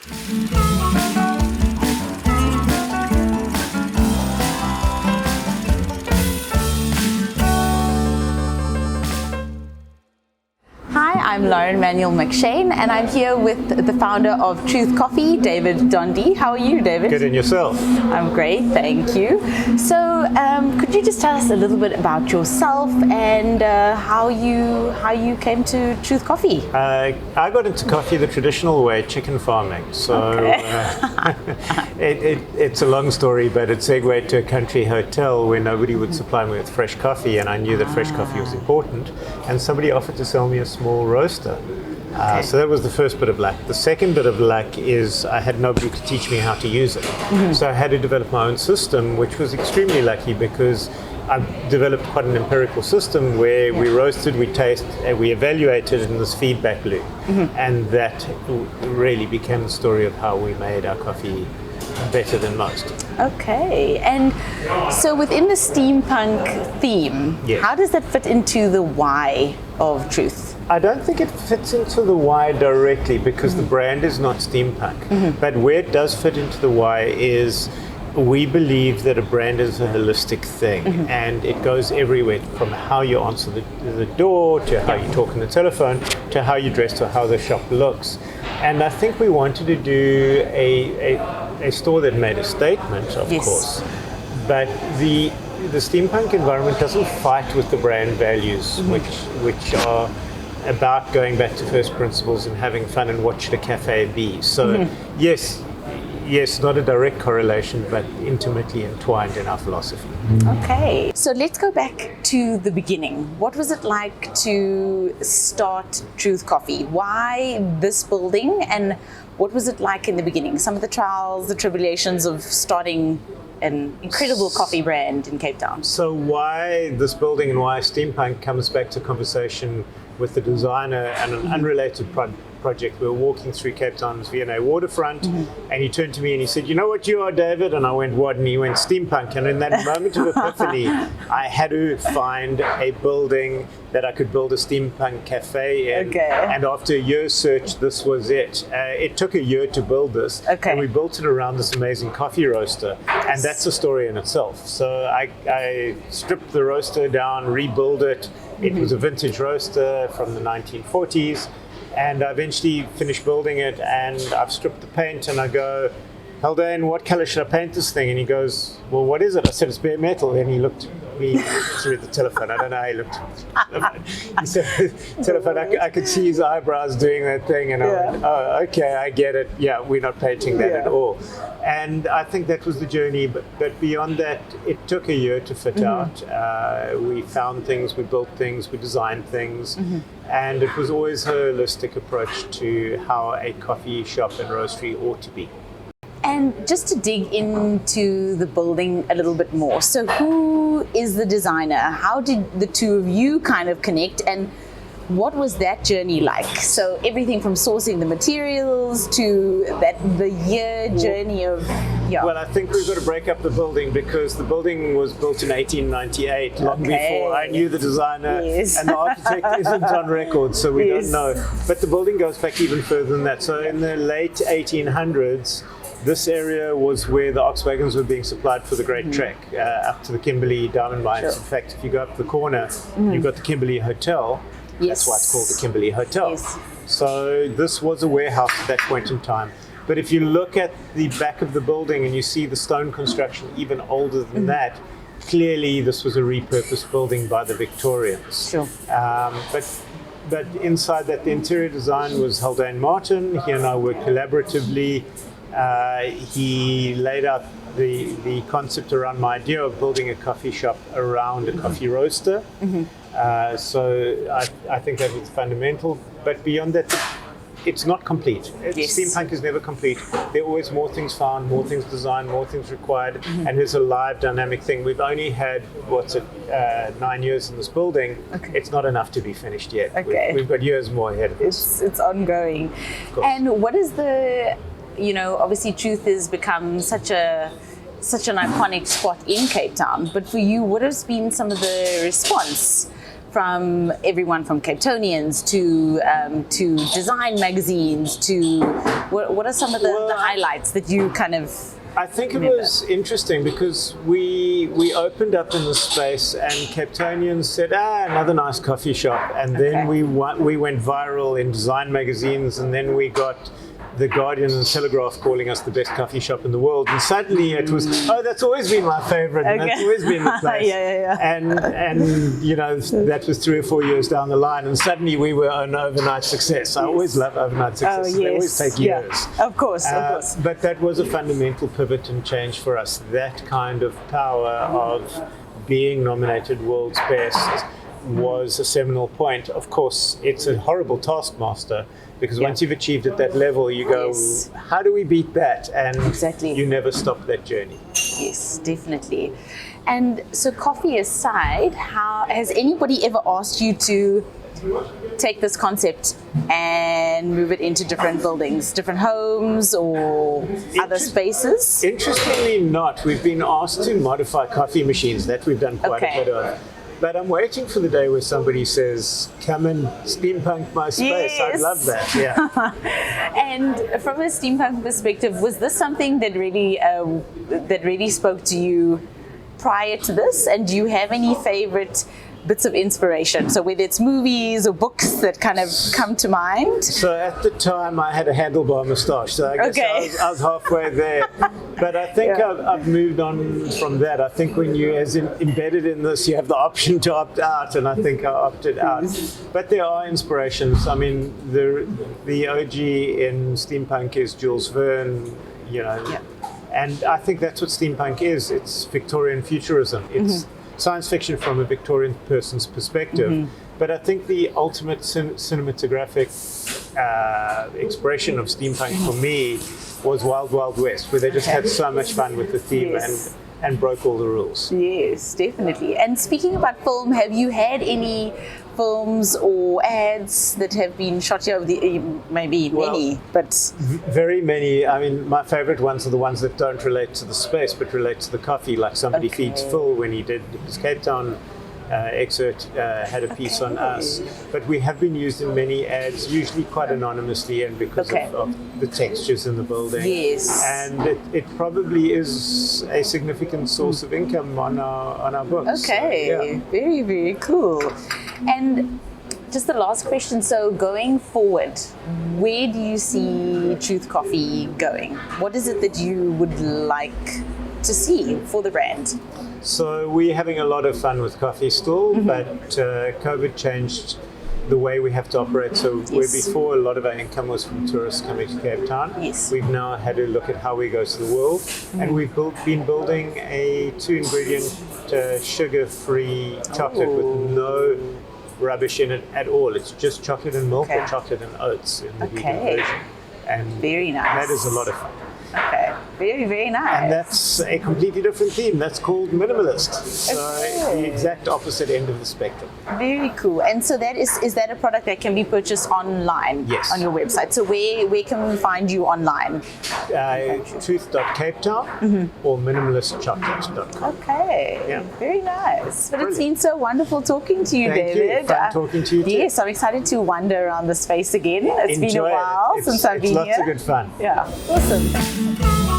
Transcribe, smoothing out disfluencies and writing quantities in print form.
I'm Lauren Manuel McShane, and I'm here with the founder of Truth Coffee, David Dundee. How are you, David? Good, and yourself? I'm great, thank you. So, could you just tell us a little bit about yourself and how you came to Truth Coffee? I got into coffee the traditional way, chicken farming. So okay. it's a long story, but it segued to a country hotel where nobody would supply me with fresh coffee, and I knew that fresh coffee was important, and somebody offered to sell me a small roaster. So that was the first bit of luck. The second bit of luck is I had nobody to teach me how to use it. So I had to develop my own system, which was extremely lucky because I developed quite an empirical system where we roasted, we tasted, we evaluated in this feedback loop. And that really became the story of how we made our coffee better than most. Okay, and so within the steampunk theme, how does that fit into the why of Truth? I don't think it fits into the why directly because the brand is not steampunk. But where it does fit into the why is we believe that a brand is a holistic thing, and it goes everywhere from how you answer the door to how you talk on the telephone to how you dress to how the shop looks. And I think we wanted to do a store that made a statement, of course, but the steampunk environment doesn't fight with the brand values, which are about going back to first principles and having fun and what should a cafe be. So yes, not a direct correlation, but intimately entwined in our philosophy. Okay, so let's go back to the beginning. What was it like to start Truth Coffee? Why this building, and what was it like in the beginning? Some of the trials, the tribulations of starting an incredible coffee brand in Cape Town. So why this building and why steampunk comes back to conversation with the designer and an unrelated project. We were walking through Cape Town's V&A waterfront, and he turned to me and he said, "You know what you are, David?" And I went, "What?" And he went, "Steampunk." And in that moment of epiphany, I had to find a building that I could build a steampunk cafe in. And after a year's search, this was it. It took a year to build this, and we built it around this amazing coffee roaster, and that's a story in itself. So I stripped the roaster down, rebuilt it. It was a vintage roaster from the 1940s. And I eventually finished building it, and I've stripped the paint, and I go, "Haldane, what color should I paint this thing?" And he goes, "Well, what is it?" I said, "It's bare metal." And he looked at me through the telephone. I don't know how he looked. He said, telephone, I could see his eyebrows doing that thing, and I went, "Oh, okay, I get it. Yeah, we're not painting that at all." And I think that was the journey, but beyond that, it took a year to fit out. We found things, we built things, we designed things, and it was always a holistic approach to how a coffee shop and roastery ought to be. And just to dig into the building a little bit more, so who is the designer? How did the two of you kind of connect, and what was that journey like? So everything from sourcing the materials to the year journey of Well, I think we've got to break up the building because the building was built in 1898, long before I knew the designer, and the architect isn't on record, so we don't know. But the building goes back even further than that. So in the late 1800s, this area was where the ox wagons were being supplied for the Great Trek up to the Kimberley diamond mines. In fact, if you go up the corner, you've got the Kimberley Hotel. That's why it's called the Kimberley Hotel. So this was a warehouse at that point in time. But if you look at the back of the building and you see the stone construction even older than that, clearly this was a repurposed building by the Victorians. But inside that, the interior design was Haldane Martin. He and I worked collaboratively. He laid out the concept around my idea of building a coffee shop around a coffee roaster. So I think that was fundamental. But beyond that, it's not complete. Steampunk is never complete. There are always more things found, more things designed, more things required, and there's a live dynamic thing. We've only had, 9 years in this building. It's not enough to be finished yet. We've got years more ahead of us. It's ongoing. And what is the, obviously Truth has become such an iconic spot in Cape Town, but for you, what has been some of the response from everyone from Capetonians to design magazines to what are some of the highlights that you kind of I think remember? It was interesting because we opened up in the space and Capetonians said, another nice coffee shop. And then we went viral in design magazines, and then we got The Guardian and Telegraph calling us the best coffee shop in the world. And suddenly it was, that's always been my favorite. And that's always been the place. And you know, that was 3 or 4 years down the line. And suddenly we were an overnight success. I always love overnight successes. They always take years. Of course. But that was a fundamental pivot and change for us. That kind of power of being nominated world's best was a seminal point. Of course, it's a horrible taskmaster, because once you've achieved at that level, you go, how do we beat that? And you never stop that journey. Yes, definitely. And so coffee aside, has anybody ever asked you to take this concept and move it into different buildings, different homes or other spaces? Interestingly not. We've been asked to modify coffee machines. That we've done quite a bit of. But I'm waiting for the day where somebody says, come and steampunk my space. I'd love that, And from a steampunk perspective, was this something that really spoke to you prior to this? And do you have any favorite bits of inspiration? So whether it's movies or books that kind of come to mind? So at the time I had a handlebar moustache, so I guess I was halfway there. But I think I've moved on from that. I think when you, as embedded in this, you have the option to opt out, and I think I opted out. But there are inspirations. I mean, the OG in steampunk is Jules Verne, you know, and I think that's what steampunk is. It's Victorian futurism. It's science fiction from a Victorian person's perspective. But I think the ultimate cinematographic expression of steampunk for me was Wild Wild West, where they just had so much fun with the theme and broke all the rules. Yes, definitely. And speaking about film, have you had any films or ads that have been shot here? Maybe many, but very many. I mean, my favorite ones are the ones that don't relate to the space but relate to the coffee, like Somebody Feeds Phil when he did his Cape Town excerpt, had a piece on us. But we have been used in many ads, usually quite anonymously and because of the textures in the building. And it probably is a significant source of income on our books. Very, very cool. And just the last question, so going forward, where do you see Truth Coffee going? What is it that you would like to see for the brand? So we're having a lot of fun with coffee still, but COVID changed the way we have to operate. So where before a lot of our income was from tourists coming to Cape Town, we've now had to look at how we go to the world. And we've been building a 2-ingredient sugar-free chocolate with no rubbish in it at all. It's just chocolate and milk or chocolate and oats in the vegan version. And very nice. That is a lot of fun. Very, very nice. And that's a completely different theme. That's called minimalist. So the exact opposite end of the spectrum. Very cool. And so that is that a product that can be purchased online on your website? So where can we find you online? Truth.capetown or minimalistchocolate.com. Very nice. But it's been so wonderful talking to you, Thank David. You. Fun talking to you too. Yes, I'm excited to wander around the space again. It's been a while since I've been here. It's lots of good fun. Yeah, awesome.